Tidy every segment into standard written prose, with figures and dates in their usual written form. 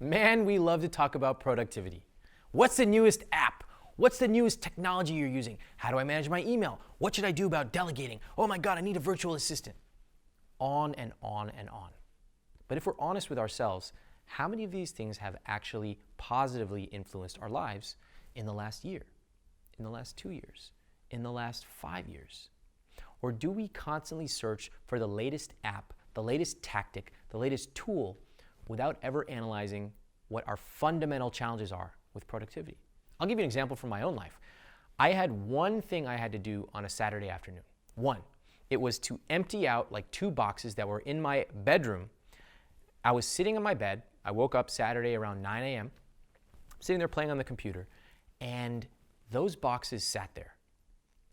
Man, we love to talk about productivity. What's the newest app? What's the newest technology you're using? How do I manage my email? What should I do about delegating? Oh my God, I need a virtual assistant. On and on and on. But if we're honest with ourselves, how many of these things have actually positively influenced our lives in the last year, in the last 2 years, in the last 5 years? Or do we constantly search for the latest app, the latest tactic, the latest tool without ever analyzing what our fundamental challenges are with productivity? I'll give you an example from my own life. I had one thing I had to do on a Saturday afternoon. One, it was to empty out like 2 boxes that were in my bedroom. I was sitting on my bed. I woke up Saturday around 9 a.m., sitting there playing on the computer, and those boxes sat there.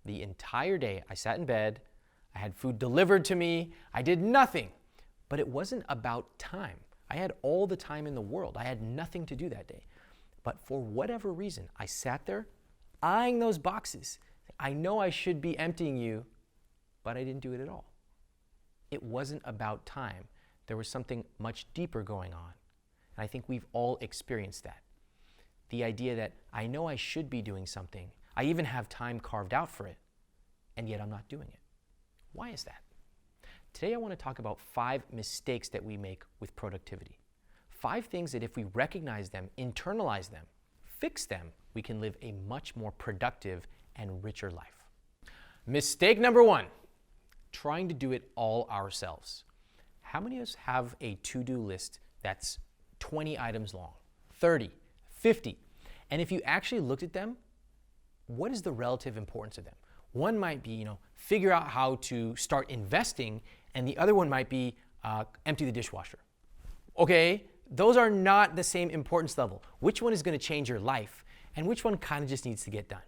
The entire day, I sat in bed, I had food delivered to me, I did nothing. But it wasn't about time. I had all the time in the world. I had nothing to do that day. But for whatever reason, I sat there eyeing those boxes. I know I should be emptying you, but I didn't do it at all. It wasn't about time. There was something much deeper going on. And I think we've all experienced that. The idea that I know I should be doing something. I even have time carved out for it, and yet I'm not doing it. Why is that? Today I want to talk about 5 mistakes that we make with productivity. 5 things that if we recognize them, internalize them, fix them, we can live a much more productive and richer life. Mistake number 1, trying to do it all ourselves. How many of us have a to-do list that's 20 items long, 30, 50? And if you actually looked at them, what is the relative importance of them? One might be, figure out how to start investing, and the other one might be empty the dishwasher. Okay, those are not the same importance level. Which one is going to change your life, and which one kind of just needs to get done?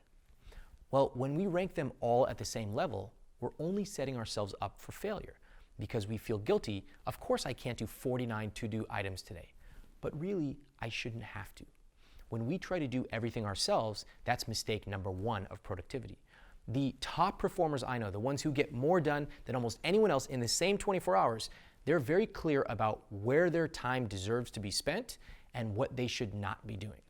Well, when we rank them all at the same level, we're only setting ourselves up for failure because we feel guilty. Of course, I can't do 49 to-do items today, but really, I shouldn't have to. When we try to do everything ourselves, that's mistake number 1 of productivity. The top performers I know, the ones who get more done than almost anyone else in the same 24 hours, they're very clear about where their time deserves to be spent and what they should not be doing.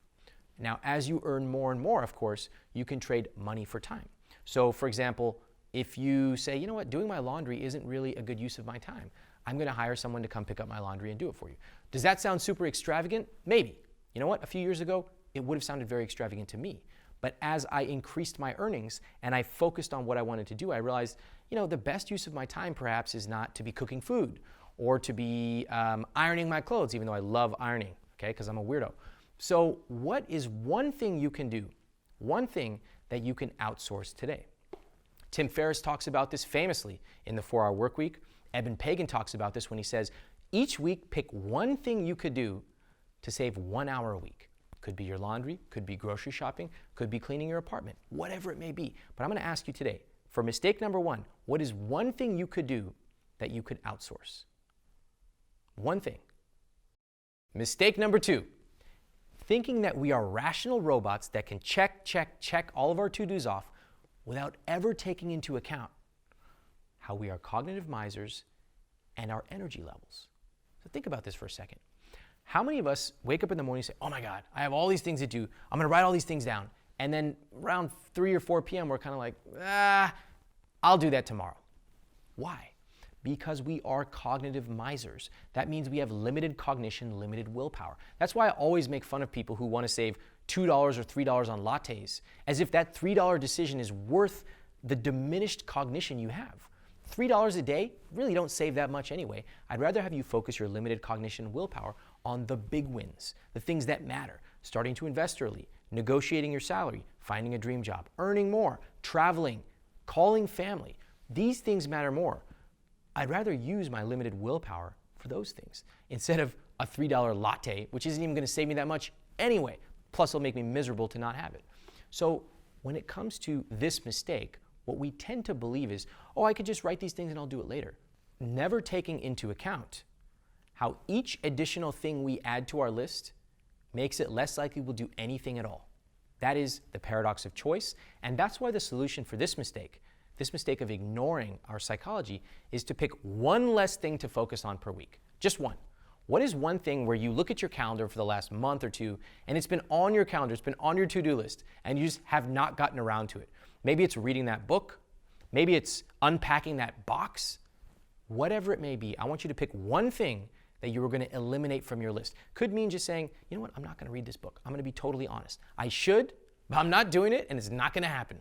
Now, as you earn more and more, of course, you can trade money for time. So, for example, if you say, you know what, doing my laundry isn't really a good use of my time, I'm going to hire someone to come pick up my laundry and do it for you. Does that sound super extravagant? Maybe. You know what? A few years ago, it would have sounded very extravagant to me. But as I increased my earnings and I focused on what I wanted to do, I realized, the best use of my time perhaps is not to be cooking food or to be ironing my clothes, even though I love ironing, okay, because I'm a weirdo. So what is one thing you can do, one thing that you can outsource today? Tim Ferriss talks about this famously in the 4-Hour Workweek. Eben Pagan talks about this when he says, each week pick one thing you could do to save 1 hour a week. Could be your laundry, could be grocery shopping, could be cleaning your apartment, whatever it may be. But I'm going to ask you today, for mistake number 1, what is one thing you could do that you could outsource? One thing. Mistake number 2, thinking that we are rational robots that can check all of our to-dos off without ever taking into account how we are cognitive misers and our energy levels. So think about this for a second. How many of us wake up in the morning and say, oh my God, I have all these things to do. I'm going to write all these things down. And then around 3 or 4 p.m., we're kind of like, I'll do that tomorrow. Why? Because we are cognitive misers. That means we have limited cognition, limited willpower. That's why I always make fun of people who want to save $2 or $3 on lattes, as if that $3 decision is worth the diminished cognition you have. $3 a day really don't save that much anyway. I'd rather have you focus your limited cognition and willpower on the big wins, the things that matter, starting to invest early, negotiating your salary, finding a dream job, earning more, traveling, calling family. These things matter more. I'd rather use my limited willpower for those things instead of a $3 latte, which isn't even going to save me that much anyway. Plus, it'll make me miserable to not have it. So when it comes to this mistake, what we tend to believe is, oh, I could just write these things and I'll do it later. Never taking into account how each additional thing we add to our list makes it less likely we'll do anything at all. That is the paradox of choice, and that's why the solution for this mistake of ignoring our psychology, is to pick one less thing to focus on per week. Just one. What is one thing where you look at your calendar for the last month or two and it's been on your calendar, it's been on your to-do list, and you just have not gotten around to it? Maybe it's reading that book. Maybe it's unpacking that box. Whatever it may be, I want you to pick one thing that you were going to eliminate from your list. Could mean just saying, you know what, I'm not going to read this book. I'm going to be totally honest. I should, but I'm not doing it, and it's not going to happen.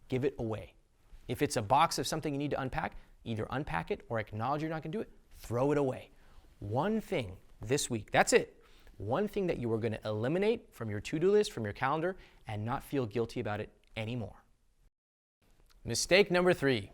Give it away. If it's a box of something you need to unpack, either unpack it or acknowledge you're not going to do it, throw it away. One thing this week, that's it. One thing that you are going to eliminate from your to-do list, from your calendar, and not feel guilty about it anymore. Mistake number 3,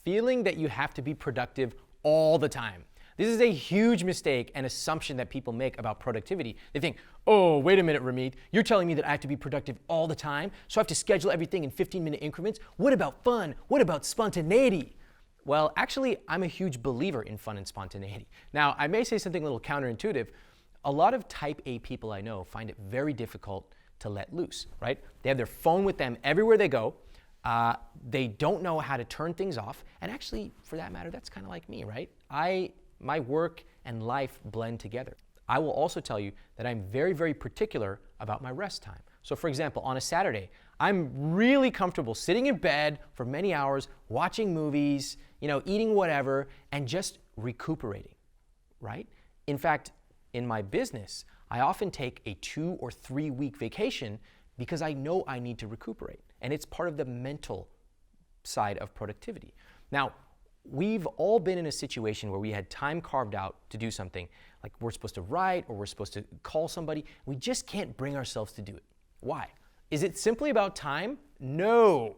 feeling that you have to be productive all the time. This is a huge mistake and assumption that people make about productivity. They think, oh, wait a minute, Ramit, you're telling me that I have to be productive all the time, so I have to schedule everything in 15-minute increments? What about fun? What about spontaneity? Well, actually, I'm a huge believer in fun and spontaneity. Now, I may say something a little counterintuitive. A lot of type A people I know find it very difficult to let loose, right? They have their phone with them everywhere they go. They don't know how to turn things off. And actually, for that matter, that's kind of like me, right? My work and life blend together. I will also tell you that I'm very, very particular about my rest time. So for example, on a Saturday, I'm really comfortable sitting in bed for many hours, watching movies, eating whatever, and just recuperating, right? In fact, in my business, I often take a 2 or 3 week vacation because I know I need to recuperate. And it's part of the mental side of productivity. Now, we've all been in a situation where we had time carved out to do something, like we're supposed to write or we're supposed to call somebody. We just can't bring ourselves to do it. Why? Is it simply about time? No.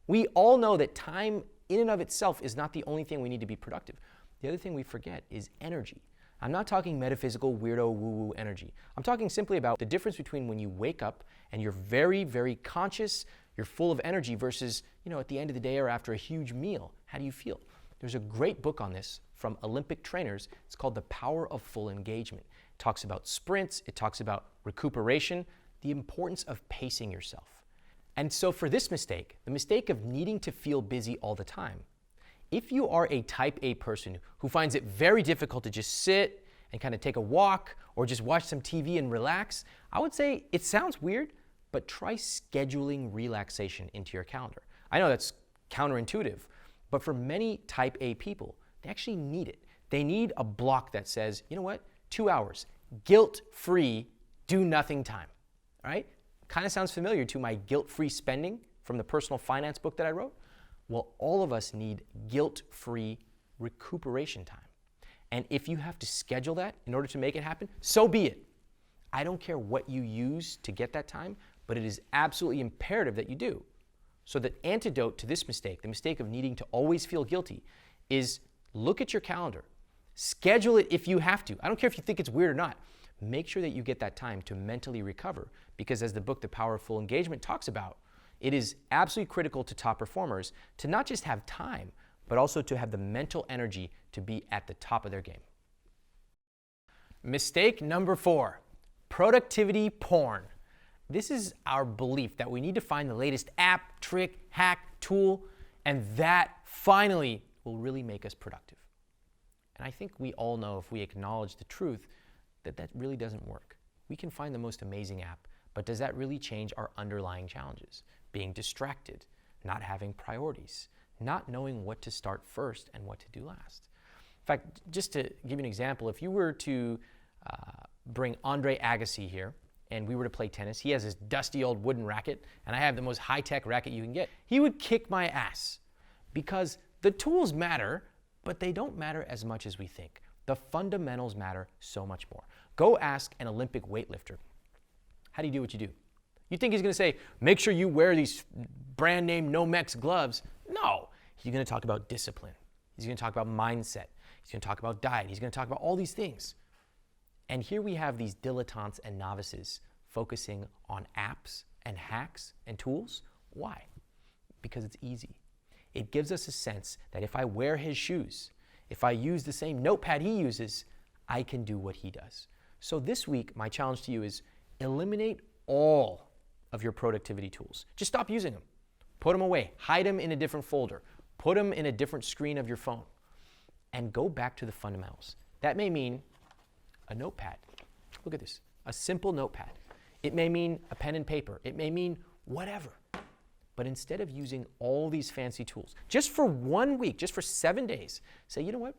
We all know that time in and of itself is not the only thing we need to be productive. The other thing we forget is energy. I'm not talking metaphysical, weirdo, woo-woo energy. I'm talking simply about the difference between when you wake up and you're very, very conscious, you're full of energy versus, at the end of the day or after a huge meal. How do you feel? There's a great book on this from Olympic trainers. It's called The Power of Full Engagement. It talks about sprints. It talks about recuperation, the importance of pacing yourself. And so for this mistake, the mistake of needing to feel busy all the time, if you are a type A person who finds it very difficult to just sit and kind of take a walk or just watch some TV and relax, I would say it sounds weird, but try scheduling relaxation into your calendar. I know that's counterintuitive, but for many type A people, they actually need it. They need a block that says, you know what, 2 hours, guilt-free, do nothing time, all right? Kind of sounds familiar to my guilt-free spending from the personal finance book that I wrote. Well, all of us need guilt-free recuperation time. And if you have to schedule that in order to make it happen, so be it. I don't care what you use to get that time, but it is absolutely imperative that you do. So the antidote to this mistake, the mistake of needing to always feel guilty, is look at your calendar. Schedule it if you have to. I don't care if you think it's weird or not. Make sure that you get that time to mentally recover, because as the book The Power of Full Engagement talks about, it is absolutely critical to top performers to not just have time, but also to have the mental energy to be at the top of their game. Mistake number 4, productivity porn. This is our belief that we need to find the latest app, trick, hack, tool, and that finally will really make us productive. And I think we all know, if we acknowledge the truth, that that really doesn't work. We can find the most amazing app, but does that really change our underlying challenges? Being distracted, not having priorities, not knowing what to start first and what to do last. In fact, just to give you an example, if you were to bring Andre Agassi here and we were to play tennis, he has this dusty old wooden racket and I have the most high-tech racket you can get. He would kick my ass because the tools matter, but they don't matter as much as we think. The fundamentals matter so much more. Go ask an Olympic weightlifter, how do you do what you do? You think he's going to say, make sure you wear these brand name Nomex gloves? No. He's going to talk about discipline. He's going to talk about mindset. He's going to talk about diet. He's going to talk about all these things. And here we have these dilettantes and novices focusing on apps and hacks and tools. Why? Because it's easy. It gives us a sense that if I wear his shoes, if I use the same notepad he uses, I can do what he does. So this week, my challenge to you is eliminate all of your productivity tools. Just stop using them. Put them away. Hide them in a different folder. Put them in a different screen of your phone. And go back to the fundamentals. That may mean a notepad. Look at this, a simple notepad. It may mean a pen and paper. It may mean whatever. But instead of using all these fancy tools, just for 1 week, just for 7 days, say, you know what?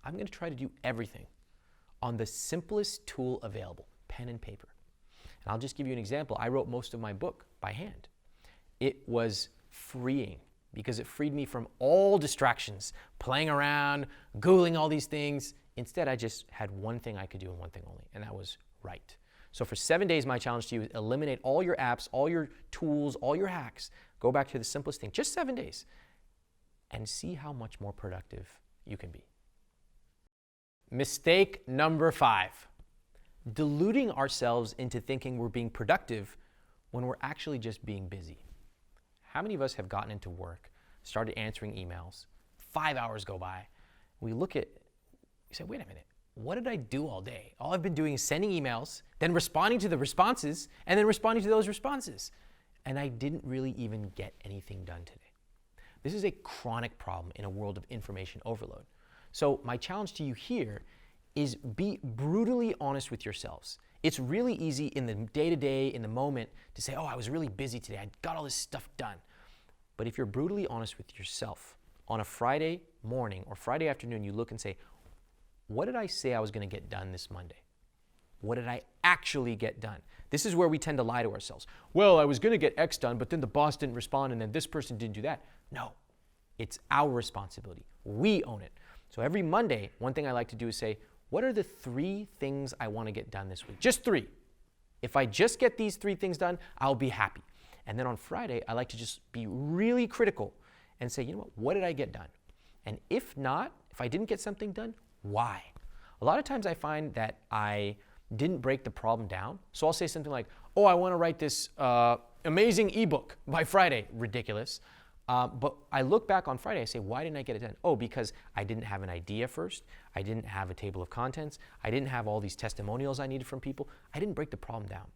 I'm going to try to do everything on the simplest tool available, pen and paper. And I'll just give you an example. I wrote most of my book by hand. It was freeing because it freed me from all distractions, playing around, Googling all these things. Instead, I just had one thing I could do and one thing only, and that was write. So for 7 days, my challenge to you is eliminate all your apps, all your tools, all your hacks. Go back to the simplest thing, just 7 days, and see how much more productive you can be. Mistake number 5, deluding ourselves into thinking we're being productive when we're actually just being busy. How many of us have gotten into work, started answering emails, 5 hours go by, we say, wait a minute, what did I do all day? All I've been doing is sending emails, then responding to the responses, and then responding to those responses. And I didn't really even get anything done today. This is a chronic problem in a world of information overload. So my challenge to you here is be brutally honest with yourselves. It's really easy in the day-to-day, in the moment, to say, oh, I was really busy today. I got all this stuff done. But if you're brutally honest with yourself, on a Friday morning or Friday afternoon, you look and say, what did I say I was going to get done this Monday? What did I actually get done? This is where we tend to lie to ourselves. Well, I was going to get X done, but then the boss didn't respond, and then this person didn't do that. No, it's our responsibility. We own it. So every Monday, one thing I like to do is say, what are the 3 things I want to get done this week? Just 3. If I just get these 3 things done, I'll be happy. And then on Friday, I like to just be really critical and say, you know what did I get done? And if not, if I didn't get something done, why? A lot of times I find that I didn't break the problem down. So I'll say something like, oh, I want to write this amazing ebook by Friday. Ridiculous. But I look back on Friday, I say, why didn't I get it done? Oh, because I didn't have an idea first. I didn't have a table of contents. I didn't have all these testimonials I needed from people. I didn't break the problem down.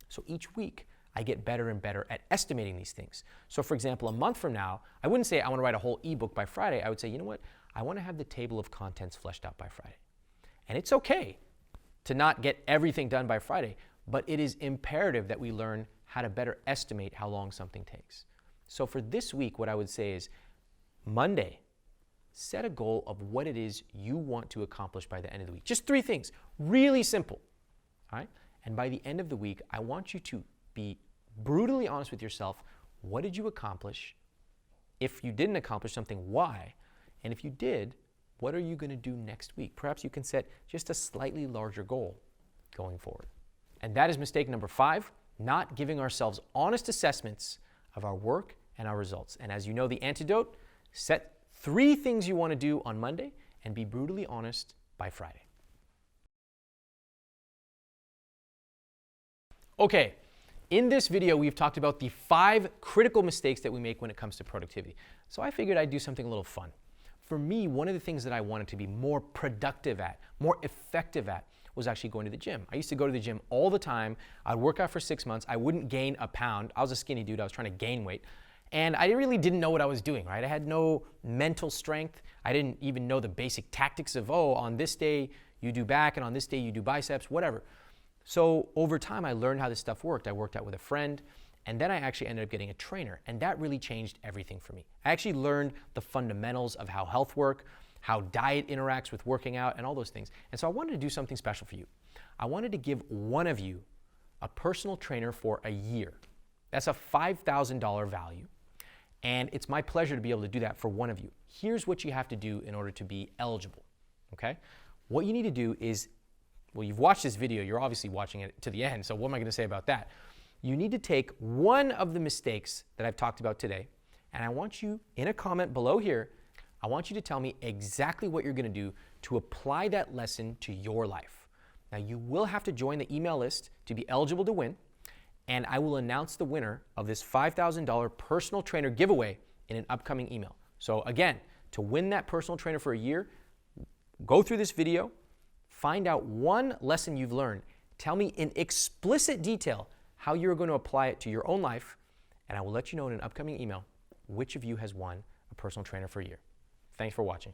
So each week, I get better and better at estimating these things. So for example, a month from now, I wouldn't say I want to write a whole ebook by Friday. I would say, you know what? I want to have the table of contents fleshed out by Friday. And it's okay to not get everything done by Friday, but it is imperative that we learn how to better estimate how long something takes. So for this week, what I would say is Monday, set a goal of what it is you want to accomplish by the end of the week. Just 3 things, really simple. All right? And by the end of the week, I want you to be brutally honest with yourself. What did you accomplish? If you didn't accomplish something, why? And if you did, what are you going to do next week? Perhaps you can set just a slightly larger goal going forward. And that is mistake number 5, not giving ourselves honest assessments of our work and our results. And as you know, the antidote, set 3 things you want to do on Monday and be brutally honest by Friday. Okay, in this video, we've talked about the 5 critical mistakes that we make when it comes to productivity. So I figured I'd do something a little fun. For me, one of the things that I wanted to be more productive at, more effective at, was actually going to the gym. I used to go to the gym all the time. I'd work out for 6 months. I wouldn't gain a pound. I was a skinny dude. I was trying to gain weight. And I really didn't know what I was doing, right? I had no mental strength. I didn't even know the basic tactics of, oh, on this day you do back, and on this day you do biceps, whatever. So over time, I learned how this stuff worked. I worked out with a friend, and then I actually ended up getting a trainer, and that really changed everything for me. I actually learned the fundamentals of how health work, how diet interacts with working out, and all those things. And so I wanted to do something special for you. I wanted to give one of you a personal trainer for a year. That's a $5,000 value, and it's my pleasure to be able to do that for one of you. Here's what you have to do in order to be eligible, okay? What you need to do is, well, you've watched this video. You're obviously watching it to the end, so what am I going to say about that? You need to take one of the mistakes that I've talked about today, and I want you, in a comment below here, I want you to tell me exactly what you're going to do to apply that lesson to your life. Now, you will have to join the email list to be eligible to win, and I will announce the winner of this $5,000 personal trainer giveaway in an upcoming email. So again, to win that personal trainer for a year, go through this video, find out one lesson you've learned, tell me in explicit detail how you're going to apply it to your own life, and I will let you know in an upcoming email which of you has won a personal trainer for a year. Thanks for watching.